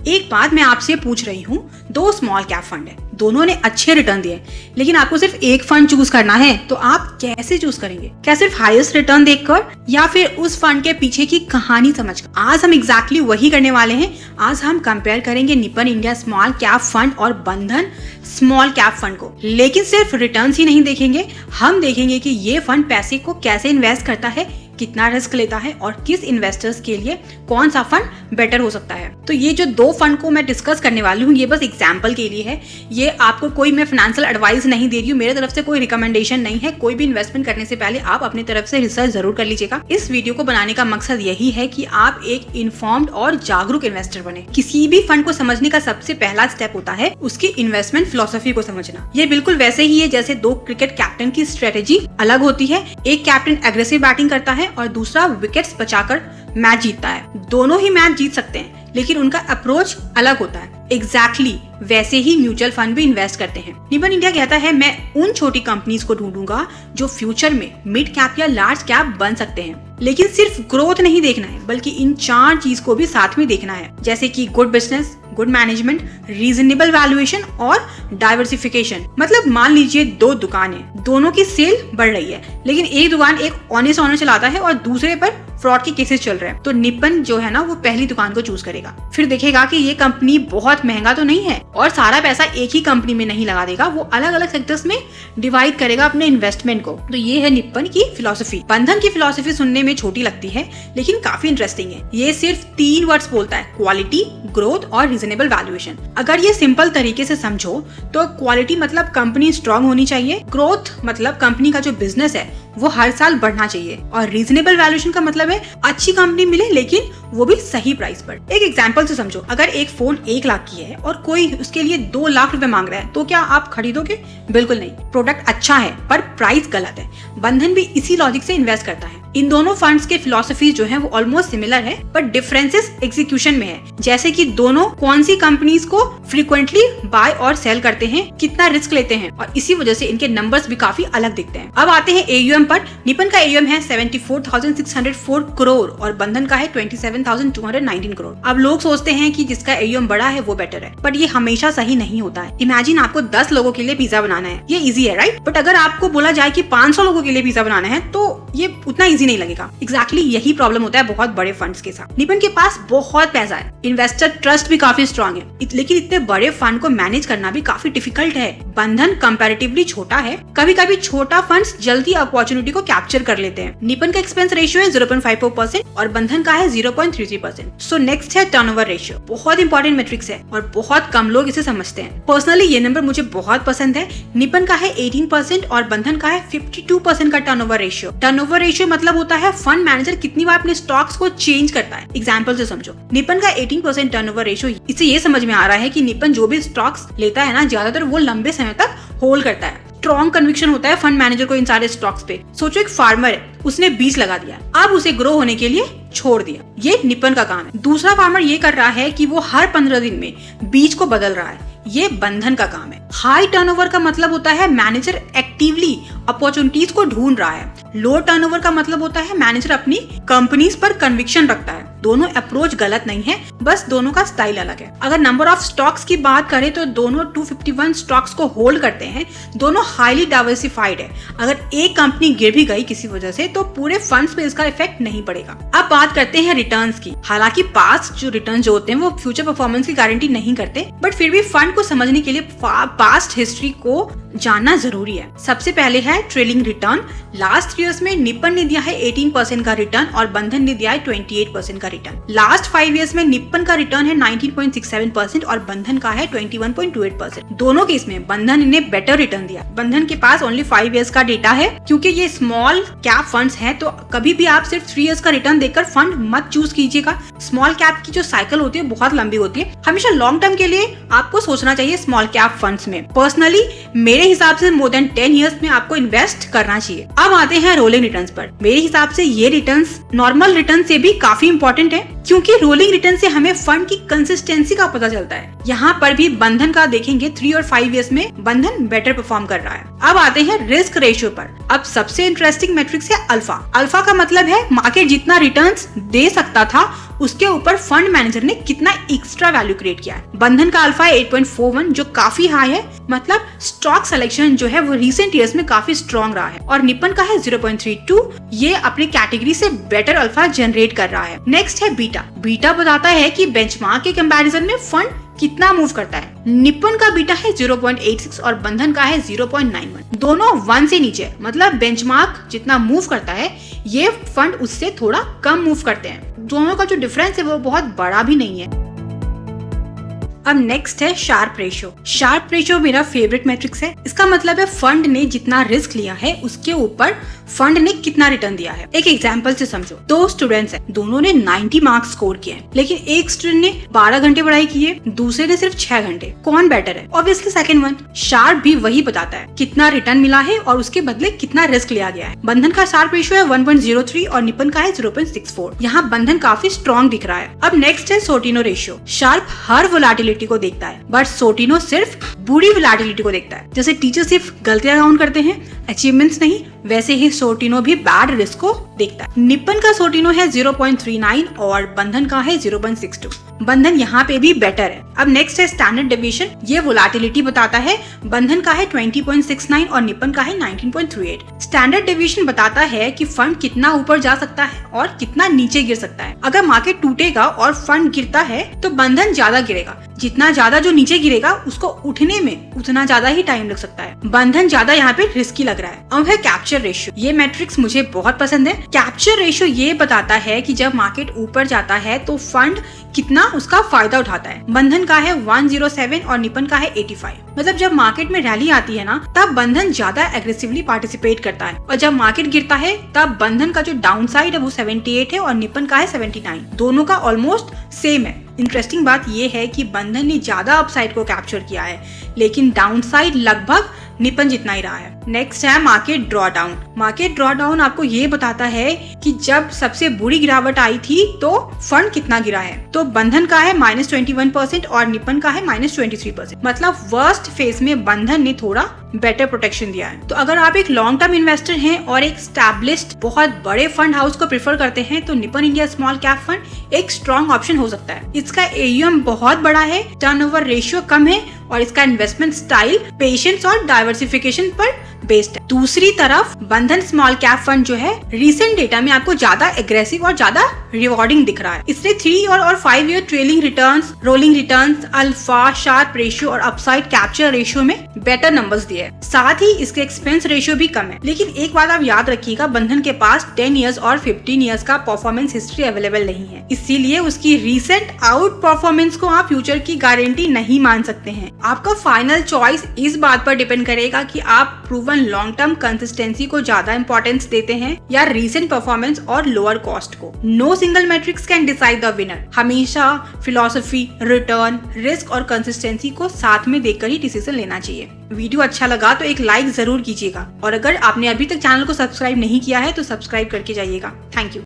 एक बात मैं आपसे पूछ रही हूँ, 2 स्मॉल कैप फंड है, दोनों ने अच्छे रिटर्न दिए, लेकिन आपको सिर्फ एक फंड चूज करना है, तो आप कैसे चूज करेंगे? क्या सिर्फ हाईएस्ट रिटर्न देखकर या फिर उस फंड के पीछे की कहानी समझकर? आज हम एग्जैक्टली वही करने वाले हैं। आज हम कंपेयर करेंगे Nippon India small cap fund और बंधन स्मॉल कैप फंड को, लेकिन सिर्फ रिटर्न्स ही नहीं देखेंगे, हम देखेंगे कि ये फंड पैसे को कैसे इन्वेस्ट करता है, कितना रिस्क लेता है और किस इन्वेस्टर्स के लिए कौन सा फंड बेटर हो सकता है। तो ये जो 2 फंड को मैं डिस्कस करने वाली हूँ, ये बस एग्जांपल के लिए है, ये आपको कोई मैं फाइनेंशियल एडवाइस नहीं दे रही हूँ, मेरे तरफ से कोई रिकमेंडेशन नहीं है। कोई भी इन्वेस्टमेंट करने से पहले आप अपनी तरफ से रिसर्च जरूर कर लीजिएगा। इस वीडियो को बनाने का मकसद यही है कि आप एक इन्फॉर्म्ड और जागरूक इन्वेस्टर बने। किसी भी फंड को समझने का सबसे पहला स्टेप होता है उसकी इन्वेस्टमेंट फिलॉसफी को समझना। ये बिल्कुल वैसे ही है जैसे 2 क्रिकेट कैप्टन की स्ट्रेटेजी अलग होती है। एक कैप्टन एग्रेसिव बैटिंग करता है और दूसरा विकेट्स बचाकर मैच जीतता है। दोनों ही मैच जीत सकते हैं, लेकिन उनका अप्रोच अलग होता है। एग्जैक्टली वैसे ही म्यूचुअल फंड भी इन्वेस्ट करते हैं। निपन इंडिया कहता है मैं उन छोटी कंपनीज को ढूंढूंगा जो फ्यूचर में मिड कैप या लार्ज कैप बन सकते हैं, लेकिन सिर्फ ग्रोथ नहीं देखना है, बल्कि इन 4 चीज को भी साथ में देखना है, जैसे कि good business, good management, reasonable valuation और डाइवर्सिफिकेशन। मतलब मान लीजिए 2 दुकानें, दोनों की सेल बढ़ रही है, लेकिन एक दुकान एक ऑनेस्ट ऑनर चलाता है और दूसरे पर फ्रॉड के केसेस चल रहे हैं, तो निपन जो है ना वो पहली दुकान को चूज करेगा। फिर देखेगा कि ये कंपनी बहुत महंगा तो नहीं है और सारा पैसा एक ही कंपनी में नहीं लगा देगा, वो अलग अलग सेक्टर्स में डिवाइड करेगा अपने इन्वेस्टमेंट को। तो ये है निपन की फिलॉसफी। बंधन की फिलॉसफी सुनने में छोटी लगती है, लेकिन काफी इंटरेस्टिंग है। ये सिर्फ 3 वर्ड्स बोलता है, क्वालिटी, ग्रोथ और रीजनेबल वैल्यूएशन। अगर ये सिंपल तरीके से समझो तो क्वालिटी मतलब कंपनी स्ट्रांग होनी चाहिए, ग्रोथ मतलब कंपनी का जो बिजनेस है वो हर साल बढ़ना चाहिए, और रीजनेबल वैल्यूएशन का मतलब है अच्छी कंपनी मिले लेकिन वो भी सही प्राइस पर। एक एग्जांपल से समझो, अगर एक फोन 1 लाख की है और कोई उसके लिए 2 लाख रुपए मांग रहा है, तो क्या आप खरीदोगे? बिल्कुल नहीं। प्रोडक्ट अच्छा है पर प्राइस गलत है। बंधन भी इसी लॉजिक से इन्वेस्ट करता है। इन दोनों फंड्स के फिलॉसफी जो है वो ऑलमोस्ट सिमिलर है, पर डिफरेंसेस एग्जीक्यूशन में है, जैसे कि दोनों कौन सी कंपनीज को फ्रीक्वेंटली बाय और सेल करते हैं, कितना रिस्क लेते हैं, और इसी वजह से इनके नंबर्स भी काफी अलग दिखते हैं। अब आते हैं AUM पर। निपन का AUM है 74,604 करोड़ और बंधन का है 27,219 करोड़। अब लोग सोचते हैं कि जिसका AUM बड़ा है वो बेटर है, बट ये हमेशा सही नहीं होता है। इमेजिन आपको 10 लोगों के लिए पिज्जा बनाना है, ये इजी है राइट? बट अगर आपको बोला जाए कि 500 लोगों के लिए पिज्जा बनाना है तो ये उतना इजी नहीं लगेगा। एग्जैक्टली यही प्रॉब्लम होता है बहुत बड़े फंड्स के साथ। निपन के पास बहुत पैसा है, इन्वेस्टर ट्रस्ट भी काफी स्ट्रांग है, लेकिन इतने बड़े फंड को मैनेज करना भी काफी डिफिकल्ट है। बंधन कंपैरेटिवली छोटा है, कभी कभी छोटा फंड्स जल्दी अपॉर्चुनिटी को कैप्चर कर लेते हैं। निपन का एक्सपेंस रेशियो है 0.54% और बंधन का है 0.33%। सो नेक्स्ट है टर्नओवर रेशियो। बहुत इंपॉर्टेंट मैट्रिक्स है और बहुत कम लोग इसे समझते हैं। पर्सनली ये नंबर मुझे बहुत पसंद है। निपन का है 18% और बंधन का है 52% का टर्नओवर रेशियो। टर्नओवर रेशियो मतलब होता है फंड मैनेजर कितनी बार अपने स्टॉक्स को चेंज करता है। एग्जांपल से समझो, निपन का 18% टर्नओवर रेशियो, इससे ये समझ में आ रहा है कि निपन जो भी स्टॉक्स लेता है ना, ज्यादातर वो लंबे समय तक होल्ड करता है। स्ट्रॉन्ग कन्विक्शन होता है फंड मैनेजर को इन सारे स्टॉक्स पे। सोचो एक फार्मर है, उसने बीज लगा दिया, अब उसे ग्रो होने के लिए छोड़ दिया, ये निपन का काम है। दूसरा फार्मर ये कर रहा है कि वो हर 15 दिन में बीज को बदल रहा है, ये बंधन का काम है। हाई टर्नओवर का मतलब होता है मैनेजर एक्टिवली अपॉर्चुनिटीज को ढूंढ रहा है। लो टर्नओवर का मतलब होता है मैनेजर अपनी कंपनीज पर कन्विक्शन रखता है। दोनों अप्रोच गलत नहीं है, बस दोनों का स्टाइल अलग है। अगर नंबर ऑफ स्टॉक्स की बात करें तो दोनों 251 स्टॉक्स को होल्ड करते हैं, दोनों हाईली डाइवर्सिफाइड है। अगर एक कंपनी गिर भी गई किसी वजह से तो पूरे फंड्स पे इसका इफेक्ट नहीं पड़ेगा। अब बात करते हैं रिटर्न्स की। हालांकि पास्ट जो रिटर्न जो होते हैं वो फ्यूचर परफॉर्मेंस की गारंटी नहीं करते, बट फिर भी फंड को समझने के लिए पास्ट हिस्ट्री को जानना जरूरी है। सबसे पहले है ट्रेलिंग रिटर्न। लास्ट 3 इयर्स में निपन ने दिया है 18% का रिटर्न और बंधन ने दिया है 28% का रिटर्न। लास्ट 5 इयर्स में निपन का रिटर्न है 19.67% और बंधन का है 21.28%। दोनों केस में बंधन ने बेटर रिटर्न दिया। बंधन के पास ओनली 5 इयर्स का डेटा है, क्योंकि ये स्मॉल कैप फंड्स हैं, तो कभी भी आप सिर्फ 3 इयर्स का रिटर्न देखकर फंड मत चूज कीजिएगा। स्मॉल कैप की जो साइकिल होती है बहुत लंबी होती है, हमेशा लॉन्ग टर्म के लिए आपको सोचना चाहिए स्मॉल कैप फंड्स में। पर्सनली मेरे हिसाब से मोर देन 10 इयर्स में आपको इन्वेस्ट करना चाहिए। अब आते हैं रोलिंग रिटर्न्स पर। मेरे हिसाब से ये रिटर्न्स नॉर्मल रिटर्न से भी काफी इंपॉर्टेंट है, क्योंकि रोलिंग रिटर्न से हमें फंड की कंसिस्टेंसी का पता चलता है। यहाँ पर भी बंधन का देखेंगे 3 और 5 ईयर्स में बंधन बेटर परफॉर्म कर रहा है। अब आते हैं रिस्क रेशियो पर। अब सबसे इंटरेस्टिंग मैट्रिक्स है अल्फा। अल्फा का मतलब है मार्केट जितना रिटर्न्स दे सकता था उसके ऊपर फंड मैनेजर ने कितना एक्स्ट्रा वैल्यू क्रिएट किया है। बंधन का अल्फा है 8.41 जो काफी हाई है, मतलब स्टॉक सिलेक्शन जो है वो रिसेंट ईयर्स में काफी स्ट्रॉन्ग रहा है। और निपन का है 0.32, ये अपनी कैटेगरी से बेटर अल्फा जनरेट कर रहा है। नेक्स्ट है बीटा। बीटा बताता है कि बेंचमार्क के कंपैरिजन में फंड कितना मूव करता है। निपन का बीटा है 0.86 और बंधन का है 0.91। दोनों 1 से नीचे, मतलब बेंचमार्क जितना मूव करता है ये फंड उससे थोड़ा कम मूव करते हैं। दोनों का जो डिफरेंस है वो बहुत बड़ा भी नहीं है। अब नेक्स्ट है शार्प रेशियो। शार्प रेशियो मेरा फेवरेट मैट्रिक्स है। इसका मतलब है फंड ने जितना रिस्क लिया है उसके ऊपर फंड ने कितना रिटर्न दिया है। एक एग्जांपल से समझो, 2 स्टूडेंट्स हैं, दोनों ने 90 मार्क्स स्कोर किए हैं, लेकिन एक स्टूडेंट ने 12 घंटे पढ़ाई की है, दूसरे ने सिर्फ 6 घंटे। कौन बेटर है? Obviously second one. शार्प भी वही बताता है कितना रिटर्न मिला है और उसके बदले कितना रिस्क लिया गया है। बंधन का शार्प रेशियो है 1.03 और निपन का है 0.64। यहाँ बंधन काफी स्ट्रॉन्ग दिख रहा है। अब नेक्स्ट है सोटिनो रेशियो। शार्प हर वोलेटिलिटी को देखता है, बट सोटिनो सिर्फ बुरी वोलेटिलिटी को देखता है। जैसे टीचर सिर्फ गलतियां काउंट करते हैं, अचीवमेंट्स नहीं, वैसे ही सोटिनो भी बैड रिस्क को देखता है। निपन का सोटिनो है 0.39 और बंधन का है 0.62। बंधन यहाँ पे भी बेटर है। अब नेक्स्ट है स्टैंडर्ड डेविएशन। ये वोलेटिलिटी बताता है। बंधन का है 20.69 और निपन का है 19.38। स्टैंडर्ड डेविएशन बताता है कि फंड कितना ऊपर जा सकता है और कितना नीचे गिर सकता है। अगर मार्केट टूटेगा और फंड गिरता है तो बंधन ज्यादा गिरेगा। जितना ज्यादा जो नीचे गिरेगा उसको उठने में उतना ज्यादा ही टाइम लग सकता है। बंधन ज्यादा यहाँ पे रिस्की लग रहा है। अब है कैप्चर रेशियो। ये मैट्रिक्स मुझे बहुत पसंद है। कैप्चर रेशियो ये बताता है कि जब मार्केट ऊपर जाता है तो फंड कितना उसका फायदा उठाता है। बंधन का है 107 और निपन का है 85। मतलब जब मार्केट में रैली आती है ना तब बंधन ज्यादा एग्रेसिवली पार्टिसिपेट करता है, और जब मार्केट गिरता है तब बंधन का जो डाउन साइड है वो 78 है और निपन का है 79। दोनों का ऑलमोस्ट सेम है। इंटरेस्टिंग बात ये है कि बंधन ने ज्यादा अपसाइड को कैप्चर किया है, लेकिन डाउन साइड लगभग निपन जितना ही रहा है। नेक्स्ट है market draw down. Market draw down आपको ये बताता है कि जब सबसे बुरी गिरावट आई थी तो फंड कितना गिरा है। तो बंधन का है -21% और निपन का है -23%। मतलब वर्स्ट फेज में बंधन ने थोड़ा बेटर प्रोटेक्शन दिया है। तो अगर आप एक लॉन्ग टर्म इन्वेस्टर हैं और एक स्टैब्लिश्ड बहुत बड़े फंड हाउस को प्रेफर करते हैं तो Nippon India small cap fund एक स्ट्रॉन्ग ऑप्शन हो सकता है। इसका AUM बहुत बड़ा है, टर्नओवर रेशियो कम है और इसका इन्वेस्टमेंट स्टाइल पेशेंस और डाइवर्सिफिकेशन पर बेस्ड है। दूसरी तरफ बंधन स्मॉल कैप फंड जो है रिसेंट डेटा में आपको ज्यादा एग्रेसिव और ज्यादा रिवॉर्डिंग दिख रहा है। इसने 3 और 5 year trailing returns, rolling returns, alpha, Sharpe ratio और अपसाइड कैप्चर रेशियो में बेटर नंबर्स दिए हैं। साथ ही इसके एक्सपेंस रेशियो भी कम है। लेकिन एक बात आप याद रखिएगा, बंधन के पास 10 ईयर्स और 15 ईयर्स का परफॉर्मेंस हिस्ट्री अवेलेबल नहीं है, इसीलिए उसकी रिसेंट आउट परफॉर्मेंस को आप फ्यूचर की गारंटी नहीं मान सकते हैं। आपका फाइनल चॉइस इस बात पर डिपेंड करेगा कि आप प्रूवन लॉन्ग टर्म कंसिस्टेंसी को ज्यादा इंपॉर्टेंस देते हैं या रीसेंट परफॉर्मेंस और लोअर कॉस्ट को। No single matrix can decide the winner. हमेशा फिलॉसफी, रिटर्न, रिस्क और कंसिस्टेंसी को साथ में देखकर ही डिसीजन लेना चाहिए। वीडियो अच्छा लगा तो एक लाइक जरूर कीजिएगा और अगर आपने अभी तक चैनल को सब्सक्राइब नहीं किया है तो सब्सक्राइब करके जाइएगा। Thank you.